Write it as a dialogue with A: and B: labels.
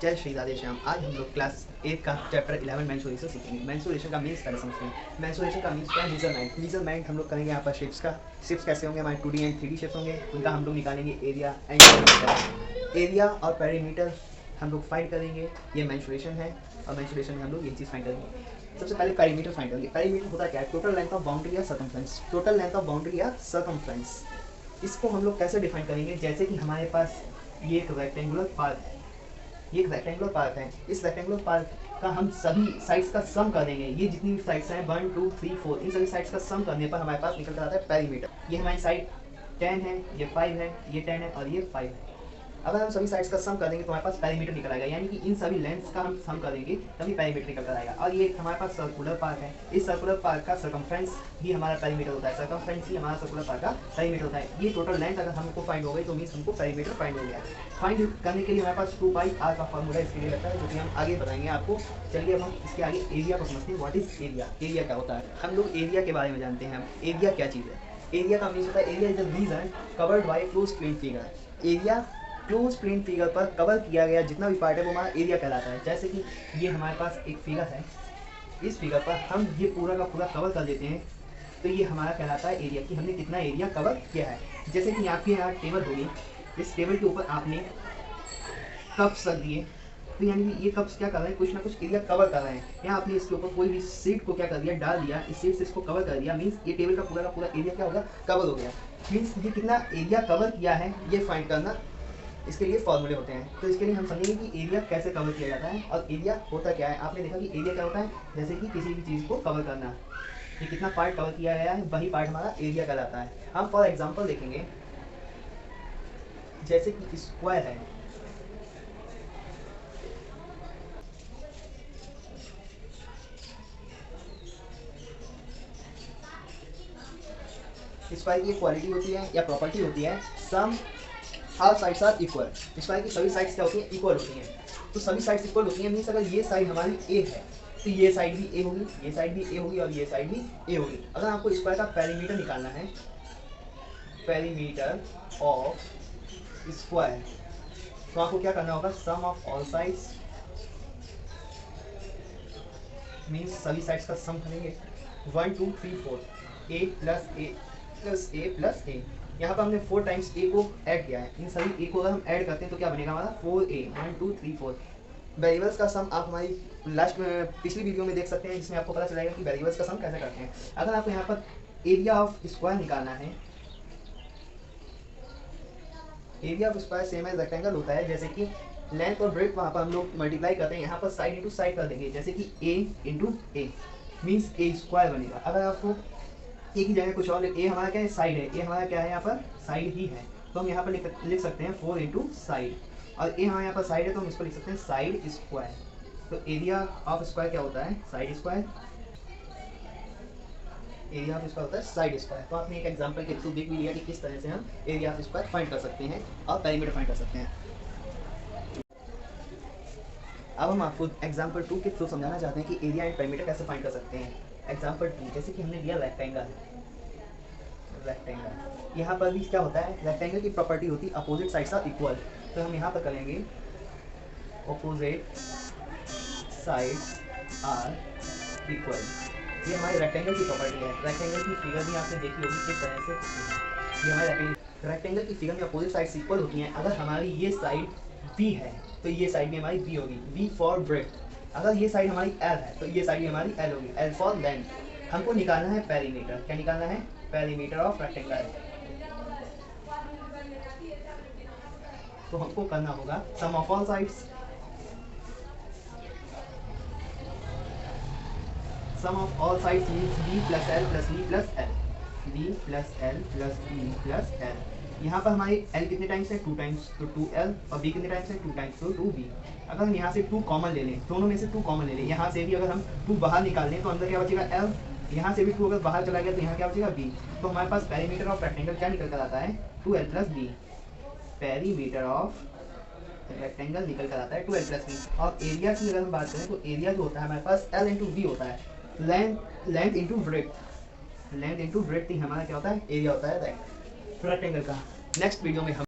A: जय श्री राधे श्याम। आज हम लोग क्लास 8 का चैप्टर 11 मेंसुरेशन सीखेंगे। मेंसुरेशन का मीन्स पहले समझते हैं। मेंसुरेशन का मीन्स क्या है? मेजरमेंट। मेजरमेंट हम लोग करेंगे यहाँ पर शेप्स का। शेप्स कैसे होंगे? हमारे 2D एंड 3D शेप्स होंगे, उनका हम लोग निकालेंगे एरिया एंड पेरीमीटर। एरिया और पेरीमीटर हम लोग फाइंड करेंगे, ये मेंसुरेशन है। और मेंसुरेशन में हम लोग ये चीज़ फाइंड करेंगे। सबसे पहले पेरीमीटर फाइंड करेंगे। पेरीमीटर होता क्या है? टोटल लेंथ ऑफ बाउंड्री या circumference. Total length of boundary या सर्कमफ्रेंस। इसको हम लोग कैसे डिफाइन करेंगे? जैसे कि हमारे पास ये एक रेक्टेंगुलर पार्क है, ये एक रेक्टेंगुलर पार्क है। इस रेक्टेंगुलर पार्क का हम सभी साइड्स का सम कर देंगे। ये जितनी भी साइड्स हैं 1 2 3 4, इन सभी साइड्स का सम करने पर हमारे पास निकल कर आता है पेरीमीटर। ये हमारी साइड 10 है, ये 5 है, ये 10 है और ये 5 है। अगर हम सभी साइड्स का सम कर देंगे तो हमारे पास पेरीमीटर निकल आएगा, यानी कि इन सभी लेंथ्स का हम सम करेंगे तभी पेरीमीटर निकल कर आएगा। और ये हमारे पास सर्कुलर पार्क है। इस सर्कुलर पार्क का सर्कमफ्रेंस ही हमारा पेरीमीटर होता है। सर्कमफ्रेंस ही हमारा सर्कुलर पार्क का पेरीमीटर होता है। ये टोटल लेंथ अगर हमको फाइंड हो गई तो मीन्स हमको पेरीमीटर फाइंड हो गया। फाइंड करने के लिए हमारे पास 2πr का फॉर्मूला इसके लिए लगता है, जो कि हम आगे बताएंगे आपको। चलिए अब हम इसके आगे एरिया को समझते हैं। What is area? एरिया क्या होता है? हम लोग एरिया के बारे में जानते हैं। एरिया क्या चीज़ है? एरिया का मीन्स होता है area is the region covered by close plane figure. Area close plane figure पर कवर किया गया जितना भी पार्ट है वो हमारा एरिया कहलाता है। जैसे कि ये हमारे पास एक फिगर है, इस फिगर पर हम ये पूरा का पूरा कवर कर देते हैं तो ये हमारा कहलाता है एरिया, कि हमने कितना एरिया कवर किया है। जैसे कि आपके यहाँ टेबल होगी, इस टेबल के ऊपर आपने कप्स रख दिए, तो यानी कि ये कप्स क्या कर रहे हैं? कुछ ना कुछ एरिया कवर कर रहे हैं। यहाँ आपने इसके ऊपर कोई भी सीट को क्या कर दिया? डाल दिया। इस सीट से इसको कवर कर दिया, मीन्स ये टेबल का पूरा एरिया क्या हो गया? कवर हो गया। मीन्स ये कितना एरिया कवर किया है ये फाइंड करना, इसके लिए फॉर्मूले होते हैं। तो इसके लिए हम समझेंगे कि एरिया कैसे कवर किया जाता है और एरिया होता क्या है। आपने देखा कि एरिया क्या होता है? जैसे कि किसी भी चीज़ को कवर करना, कि कितना पार्ट कवर किया गया है वही पार्ट हमारा एरिया कहलाता है। हम फॉर एग्जांपल देखेंगे, जैसे कि स्क्वायर है, स्क्वायर की एक क्वालिटी होती है या प्रॉपर्टी होती है, some all sides are equal. Square की सभी साइड्स क्या होती हैं? इक्वल होती हैं। तो सभी साइड्स इक्वल होती हैं मीन्स अगर ये साइड हमारी ए है तो ये साइड भी ए होगी, ये साइड भी ए होगी और ये साइड भी ए होगी। अगर आपको स्क्वायर का पेरीमीटर निकालना है, पेरीमीटर ऑफ स्क्वायर, तो आपको क्या करना होगा? Sum of all sides means सभी साइड्स का सम करेंगे। 1 2 3 4, ए प्लस ए प्लस ए प्लस ए। यहाँ पर हमने 4 टाइम्स ए को ऐड किया है। इन सभी ए को अगर हम ऐड करते हैं तो क्या बनेगा हमारा? 4a। 1 2 3 4। वेरिएबल्स का सम आप हमारी लास्ट में पिछली वीडियो में देख सकते हैं, जिसमें आपको पता चलेगा कि वेरिएबल्स का सम कैसे करते हैं। अगर आपको यहाँ पर एरिया ऑफ स्क्वायर निकालना है, area of square same as rectangle होता है। जैसे कि लेंथ और ब्रेथ वहाँ पर हम लोग मल्टीप्लाई करते हैं, यहाँ पर साइड इंटू साइड कर देंगे। जैसे कि a into A means A square बनेगा। अगर आपको ए की जगह कुछ और, ए हमारा क्या है? साइड है। ए हमारा क्या है? यहाँ पर साइड ही है, तो हम यहाँ पर लिख सकते हैं 4 इंटू साइड। और ए हमारे यहाँ पर साइड है तो हम इसको लिख सकते हैं साइड स्क्वायर। तो एरिया ऑफ स्क्वायर क्या होता है? Side square. Area of square होता है साइड स्क्वायर। तो आपने एक एग्जांपल के थ्रू देख भी लिया कि किस तरह से हम एरिया ऑफ स्क्वायर फाइंड कर सकते हैं और पेरीमीटर फाइंड कर सकते हैं। अब हम आपको एग्जांपल 2 के थ्रू समझाना चाहते हैं कि एरिया एंड पेरीमीटर कैसे फाइंड कर सकते हैं। एग्जांपल 2, जैसे कि हमने लिया रेक्टेंगल। रेक्टेंगल यहाँ पर भी क्या होता है? रेक्टेंगल की प्रॉपर्टी होती है अपोजिट साइड्स आर इक्वल। तो हम यहाँ पर करेंगे अपोजिट साइड्स आर इक्वल। ये हमारे रेक्टेंगल की प्रॉपर्टी है। रेक्टेंगल की फिगर भी आपने देखी होगी किस तरह से। ये हमारे रेक्टेंगल की फिगर में अपोजिट साइड्स इक्वल होती हैं। अगर हमारी ये साइड बी है तो ये साइड भी हमारी बी होगी, बी फॉर ब्रेथ। अगर ये साइड हमारी एल है तो ये साइड भी हमारी एल होगी, एल फॉर लेंथ। हमको निकालना है पेरीमीटर। क्या निकालना है? Perimeter of rectangle. तो हमको करना होगा sum of all sides, sum of all sides means b plus L plus b plus L, b plus L plus b plus L. यहाँ पर हमारी l कितने टाइम्स है? 2 टाइम्स, तो 2l। और b कितने टाइम्स है? 2 टाइम्स, तो 2b। अगर हम यहाँ से 2 कॉमन ले लें, दोनों में से 2 कॉमन ले लें, यहाँ से भी अगर हम 2 बाहर निकाल लें तो अंदर क्या बचेगा? l। यहाँ से भी 2 अगर बाहर चला गया तो यहाँ क्या बचेगा? b। तो हमारे पास पेरीमीटर ऑफ रेक्टेंगल क्या निकल कर आता है? 2l plus b। Perimeter of rectangle निकल कर आता है 2l प्लस b। और एरिया की अगर हम बात करें तो एरिया जो होता है हमारे पास l इंटू b होता है। Length into breadth, length into breadth ही हमारा क्या होता है? एरिया होता है रेक्टेंगल का। नेक्स्ट वीडियो में हम